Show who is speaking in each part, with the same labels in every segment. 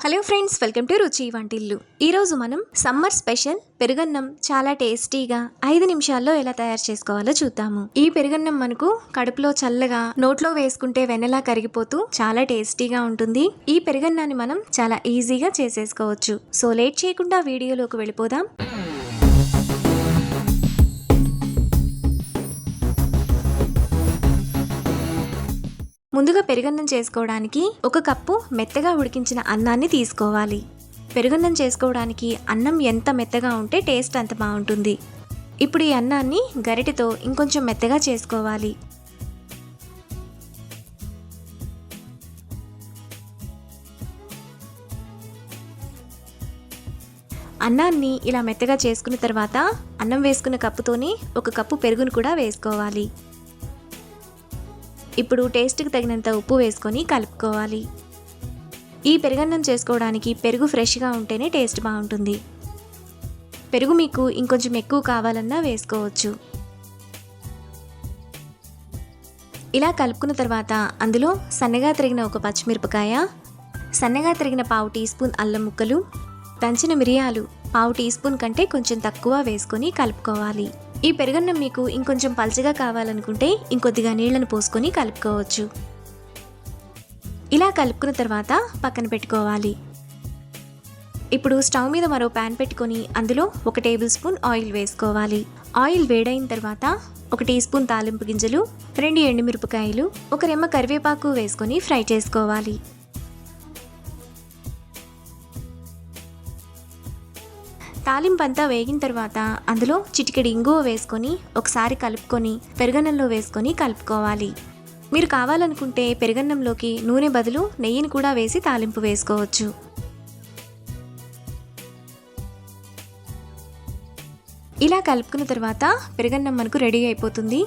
Speaker 1: Hello friends, welcome to రుచి వంటిల్లు. ఈరోజు మనం సమ్మర్ స్పెషల్ పెరుగన్నం చాలా టేస్టీగా 5 నిమిషాల్లో ఎలా తయారు చేసుకోవాలో చూద్దాము. ఈ పెరుగన్నం మనకు కడుపులో చల్లగా, నోట్లో వేసుకుంటే వెన్నలా కరిగిపోతూ చాలా టేస్టీగా ఉంటుంది. ఈ పెరుగన్నాన్ని మనం చాలా ఈజీగా చేసేసుకోవచ్చు. సో లేట్ చేయకుండా వీడియోలోకి వెళ్ళిపోదాం. ముందుగా పెరుగన్నం చేసుకోవడానికి 1 కప్పు మెత్తగా ఉడికించిన అన్నాన్ని తీసుకోవాలి. పెరుగన్నం చేసుకోవడానికి అన్నం ఎంత మెత్తగా ఉంటే టేస్ట్ అంత బాగుంటుంది. ఇప్పుడు ఈ అన్నాన్ని గరిటెతో ఇంకొంచెం మెత్తగా చేసుకోవాలి. అన్నాన్ని ఇలా మెత్తగా చేసుకున్న తర్వాత అన్నం వేసుకున్న కప్పుతోని 1 కప్పు పెరుగును కూడా వేసుకోవాలి. ఇప్పుడు టేస్ట్కి తగినంత ఉప్పు వేసుకొని కలుపుకోవాలి. ఈ పెరుగన్నం చేసుకోవడానికి పెరుగు ఫ్రెష్గా ఉంటేనే టేస్ట్ బాగుంటుంది. పెరుగు మీకు ఇంకొంచెం ఎక్కువ కావాలన్నా వేసుకోవచ్చు. ఇలా కలుపుకున్న తర్వాత అందులో సన్నగా తరిగిన 1 పచ్చిమిరపకాయ, సన్నగా తరిగిన 1/2 టీ స్పూన్ అల్లం ముక్కలు, దంచిన మిరియాలు 1/2 టీ స్పూన్ కంటే కొంచెం తక్కువ వేసుకొని కలుపుకోవాలి. ఈ పెరుగన్నం మీకు ఇంకొంచెం పల్చగా కావాలనుకుంటే ఇంకొద్దిగా నీళ్లను పోసుకొని కలుపుకోవచ్చు. ఇలా కలుపుకున్న తర్వాత పక్కన పెట్టుకోవాలి. ఇప్పుడు స్టవ్ మీద మరో ప్యాన్ పెట్టుకొని అందులో 1 టేబుల్ స్పూన్ ఆయిల్ వేసుకోవాలి. ఆయిల్ వేడైన తర్వాత 1 టీ స్పూన్ తాలింపు గింజలు, 2 ఎండుమిరపకాయలు, 1 రెమ్మ కరివేపాకు వేసుకొని ఫ్రై చేసుకోవాలి. తాలింపు అంతా వేగిన తర్వాత అందులో చిటికెడు ఇంగువ వేసుకొని ఒకసారి కలుపుకొని పెరుగన్నంలో వేసుకొని కలుపుకోవాలి. మీరు కావాలనుకుంటే పెరుగన్నంలోకి నూనె బదులు నెయ్యిని కూడా వేసి తాలింపు వేసుకోవచ్చు. ఇలా కలుపుకున్న తర్వాత పెరుగన్నం మనకు రెడీ అయిపోతుంది.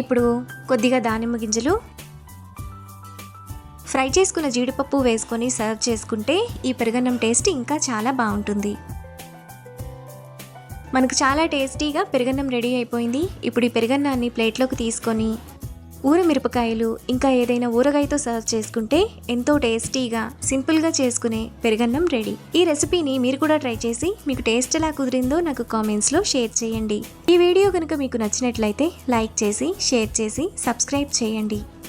Speaker 1: ఇప్పుడు కొద్దిగా దానిమ్మ గింజలు, ఫ్రై చేసుకున్న జీడిపప్పు వేసుకొని సర్వ్ చేసుకుంటే ఈ పెరుగన్నం టేస్ట్ ఇంకా చాలా బాగుంటుంది. మనకు చాలా టేస్టీగా పెరుగన్నం రెడీ అయిపోయింది. ఇప్పుడు ఈ పెరుగన్నాన్ని ప్లేట్లోకి తీసుకొని ఊరమిరపకాయలు ఇంకా ఏదైనా ఊరగాయతో సర్వ్ చేసుకుంటే ఎంతో టేస్టీగా సింపుల్గా చేసుకునే పెరుగన్నం రెడీ. ఈ రెసిపీని మీరు కూడా ట్రై చేసి మీకు టేస్ట్ ఎలా కుదిరిందో నాకు కామెంట్స్లో షేర్ చేయండి. ఈ వీడియో కనుక మీకు నచ్చినట్లయితే లైక్ చేసి, షేర్ చేసి, సబ్స్క్రైబ్ చేయండి.